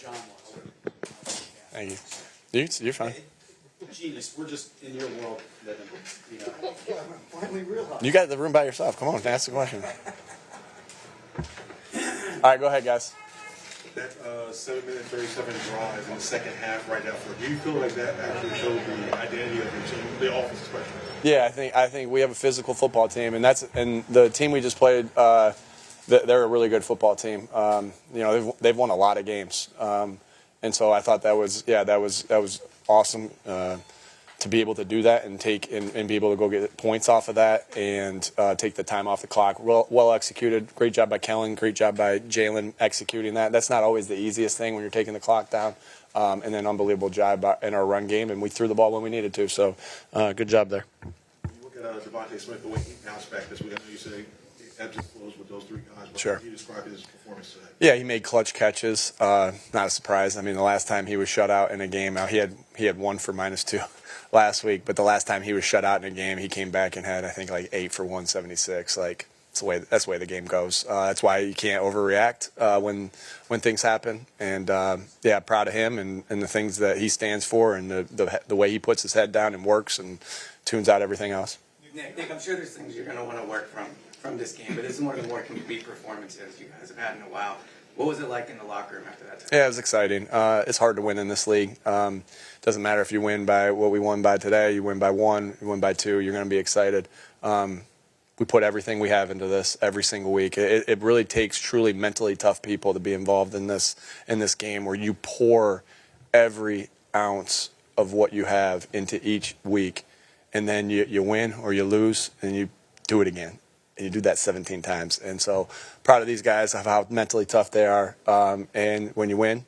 John was. Thank you. You're fine. Genius. We're just in your world living. Finally realized. You got the room by yourself. Come on, ask the question. All right, go ahead, guys. That 7-minute, 30-second drive in the second half right now. Do you feel like that actually showed the identity of your team, the offense especially? Yeah, I think we have a physical football team, and the team we just played. They're a really good football team. They've won a lot of games, and so I thought that was awesome to be able to do that and be able to go get points off of that and take the time off the clock. Well executed. Great job by Kellen. Great job by Jaylen executing that. That's not always the easiest thing when you're taking the clock down. And then unbelievable job in our run game, and we threw the ball when we needed to. So good job there. When you look at Devonte Smith, the way he bounced back this week, I know you say ebbs and flows with those three guys, but sure. How do you describe his performance today? Yeah, he made clutch catches. Not a surprise. I mean, the last time he was shut out in a game, he had 1 for -2 last week, but the last time he was shut out in a game, he came back and had, I think, like 8 for 176. Like, that's the way the game goes. That's why you can't overreact when things happen. And proud of him and the things that he stands for and the way he puts his head down and works and tunes out everything else. Nick, I'm sure there's things you're going to want to work from this game, but this is one of the more complete performances you guys have had in a while. What was it like in the locker room after that time? Yeah, it was exciting. It's hard to win in this league. Doesn't matter if you win by what we won by today. You win by 1, you win by 2. You're going to be excited. We put everything we have into this every single week. It really takes truly mentally tough people to be involved in this game where you pour every ounce of what you have into each week, and then you win or you lose, and you do it again. And you do that 17 times. And so proud of these guys of how mentally tough they are. And when you win,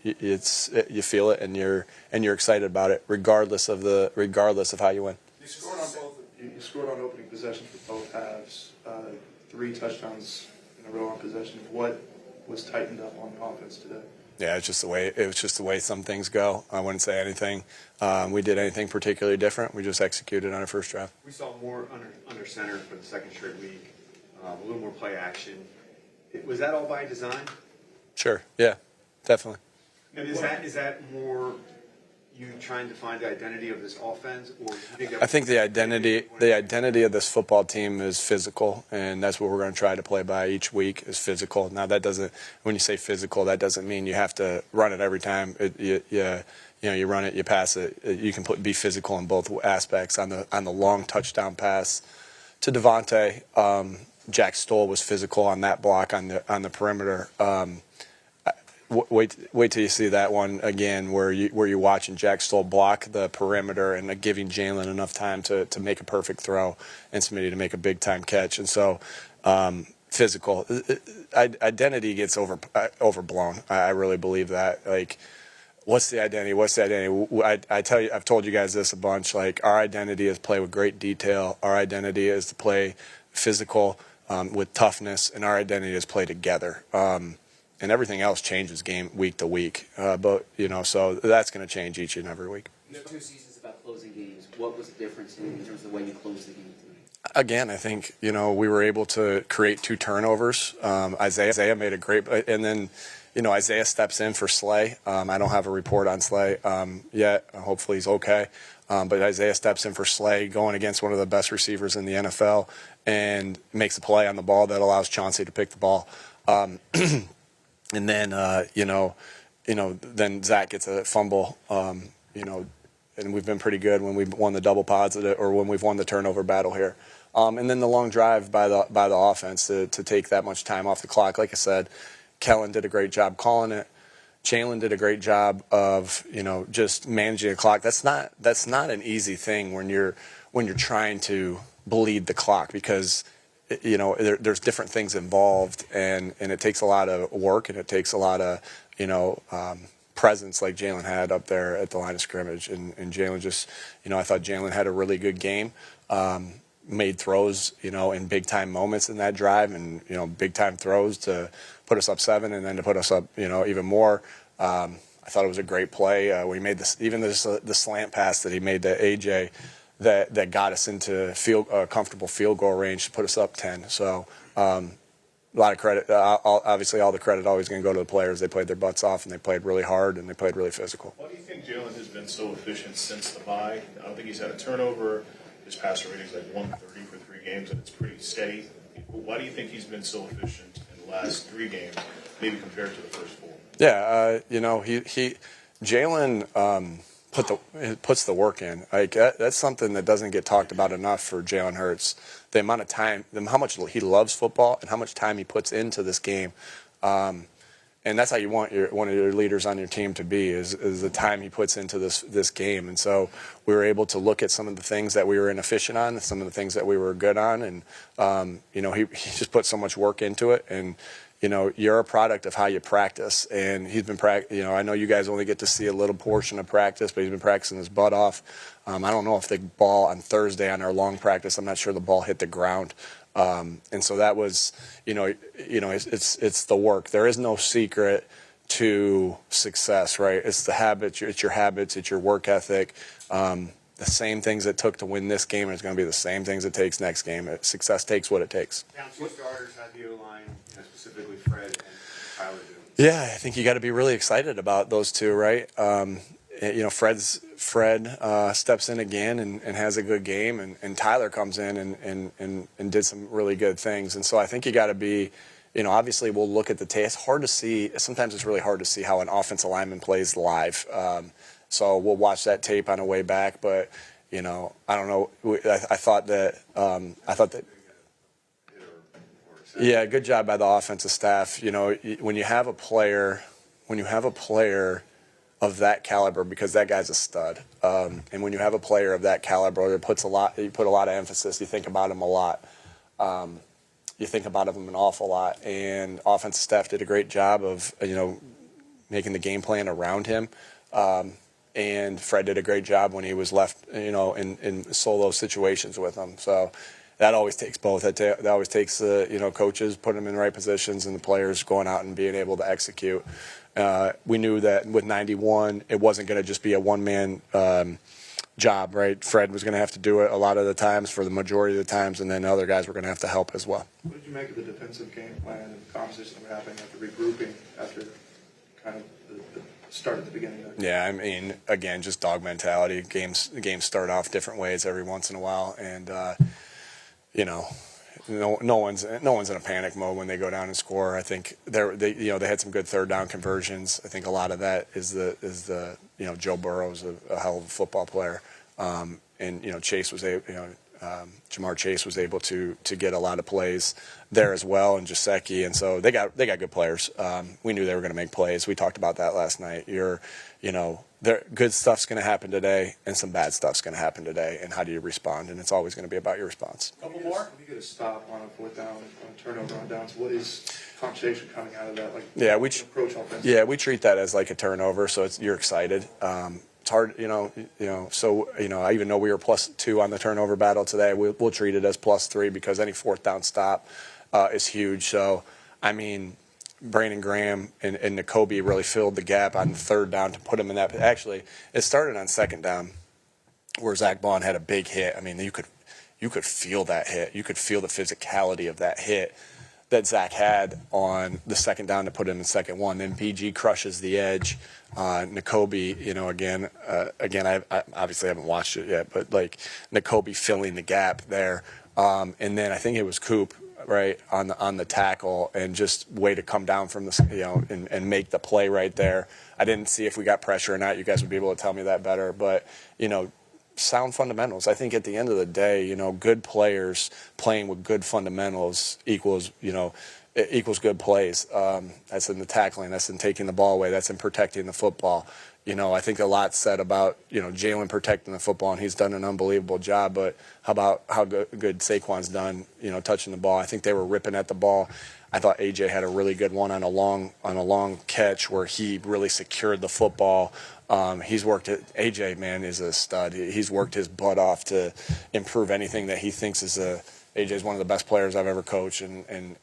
you feel it and you're excited about it, regardless of how you win. You scored on opening possessions for both halves, 3 touchdowns in a row on possession. What was tightened up on the offense today? Yeah, it was just the way some things go. I wouldn't say anything. We did anything particularly different. We just executed on our first drive. We saw more under center for the second straight week, a little more play action. Was that all by design? Sure. Yeah, definitely. And is that more you trying to find the identity of this offense, or do you think I think the identity of this football team is physical, and that's what we're going to try to play by each week is physical. Now when you say physical, that doesn't mean you have to run it every time. You run it, you pass it. You can be physical in both aspects. On the long touchdown pass to Devonte, Jack Stoll was physical on that block on the perimeter. Wait till you see that one again, where you're watching Jack Stoll block the perimeter and giving Jaylen enough time to make a perfect throw and Smitty to make a big time catch. And so, physical identity gets overblown. I really believe that. Like, what's the identity? What's the identity? I tell you, I've told you guys this a bunch. Like, our identity is play with great detail. Our identity is to play physical with toughness, and our identity is play together. And everything else changes game week to week. So that's going to change each and every week. You have 2 seasons about closing games. What was the difference in terms of the way you closed the game tonight? Again, I think, we were able to create 2 turnovers. Isaiah made a great, and then, Isaiah steps in for Slay. I don't have a report on Slay yet. Hopefully he's okay. But Isaiah steps in for Slay, going against one of the best receivers in the NFL, and makes a play on the ball that allows Chauncey to pick the ball. And then, then Zach gets a fumble, and we've been pretty good when we've won the double pods or when we've won the turnover battle here. And then the long drive by the offense to take that much time off the clock. Like I said, Kellen did a great job calling it. Jaylen did a great job of, just managing the clock. That's not an easy thing when you're trying to bleed the clock, because there's different things involved, and it takes a lot of work, and it takes a lot of, presence like Jaylen had up there at the line of scrimmage. And Jaylen just, I thought Jaylen had a really good game, made throws, in big-time moments in that drive, and, big-time throws to put us up 7 and then to put us up, even more. I thought it was a great play. We made the slant pass that he made to AJ, that got us into comfortable field goal range to put us up 10. So a lot of credit. Obviously, all the credit always going to go to the players. They played their butts off, and they played really hard, and they played really physical. Why do you think Jaylen has been so efficient since the bye? I don't think he's had a turnover. His passer rating's like 130 for 3 games, and it's pretty steady. Why do you think he's been so efficient in the last 3 games, maybe compared to the first 4? Yeah, Jaylen puts the work in. Like that's something that doesn't get talked about enough for Jalen Hurts. The amount of time, how much he loves football, and how much time he puts into this game. And that's how you want one of your leaders on your team to be is the time he puts into this game. And so we were able to look at some of the things that we were inefficient on, some of the things that we were good on, and he just put so much work into it. And you're a product of how you practice. And he's been I know you guys only get to see a little portion of practice, but he's been practicing his butt off. I don't know if the ball on Thursday on our long practice, I'm not sure the ball hit the ground. And so that was, it's the work. There is no secret to success, right? It's the habits, it's your work ethic. The same things it took to win this game is going to be the same things it takes next game. Success takes what it takes. Down 2 starters had the O-line, specifically Fred and Tyler do. Yeah, I think you got to be really excited about those two, right? Fred steps in again and has a good game, and Tyler comes in and did some really good things. And so I think you got to be, obviously we'll look at the tape. It's hard to see. Sometimes it's really hard to see how an offensive lineman plays live. So we'll watch that tape on the way back. But I don't know. I thought that. Yeah, good job by the offensive staff. When you have a player of that caliber, because that guy's a stud, and when you have a player of that caliber, you put a lot of emphasis. You think about him a lot. You think about him an awful lot, and offensive staff did a great job of making the game plan around him. And Fred did a great job when he was left, in solo situations with him. So that always takes both. That always takes coaches putting them in the right positions and the players going out and being able to execute. We knew that with 91, it wasn't going to just be a one-man job, right? Fred was going to have to do it a lot of the times for the majority of the times, and then other guys were going to have to help as well. What did you make of the defensive game plan and the conversation that were happening after regrouping after kind of the start at the beginning of the Yeah, I mean, again, just dog mentality. The games start off different ways every once in a while, and no one's in a panic mode when they go down and score. I think they had some good third down conversions. I think a lot of that is the Joe Burrow's a hell of a football player, and Chase was Jamar Chase was able to get a lot of plays there as well, and Gesicki, and so they got good players. We knew they were going to make plays. We talked about that last night. Good stuff's going to happen today, and some bad stuff's going to happen today. And how do you respond? And it's always going to be about your response. Couple more. When you get a stop on a 4th down, on a turnover on downs, what is conversation coming out of that? Approach offense. Yeah, we treat that as like a turnover, so you're excited. It's hard, So I even know we were +2 on the turnover battle today. We'll treat it as +3 because any 4th down stop is huge. So, I mean, Brandon Graham and Nakobe really filled the gap on 3rd down to put him in that. Actually, it started on 2nd down where Zach Bond had a big hit. I mean, you could feel that hit. You could feel the physicality of that hit that Zach had on the 2nd down to put him in 2nd 1. Then BG crushes the edge. Nakobe, again, I obviously haven't watched it yet, but like Nakobe filling the gap there. And then I think it was Coop, right, on the tackle, and just way to come down from the, and make the play right there. I didn't see if we got pressure or not. You guys would be able to tell me that better, but sound fundamentals. I think at the end of the day, good players playing with good fundamentals equals good plays. That's in the tackling. That's in taking the ball away. That's in protecting the football. I think a lot said about, Jaylen protecting the football, and he's done an unbelievable job. But how about how good Saquon's done, touching the ball? I think they were ripping at the ball. I thought AJ had a really good one on a long catch where he really secured the football. He's worked it. AJ, man, is a stud. He's worked his butt off to improve anything that he thinks is AJ's one of the best players I've ever coached, and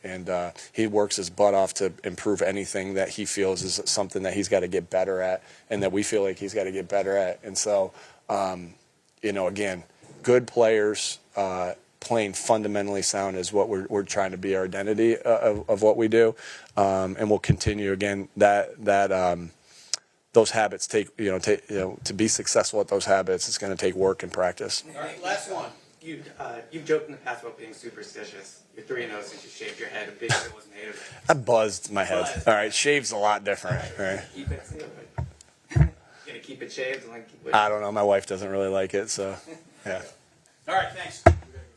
he works his butt off to improve anything that he feels is something that he's got to get better at, and that we feel like he's got to get better at. And so, again, good players playing fundamentally sound is what we're trying to be our identity of what we do, and we'll continue again those habits to be successful at those habits. It's going to take work and practice. All right, last one. You've joked in the past about being superstitious. You're 3-0 since you shaved your head. A big deal wasn't made of it. I buzzed my head. Buzzed. All right, shave's a lot different. All right. Keep it. You're gonna keep it shaved and then keep it. I don't know. My wife doesn't really like it, so yeah. All right, thanks.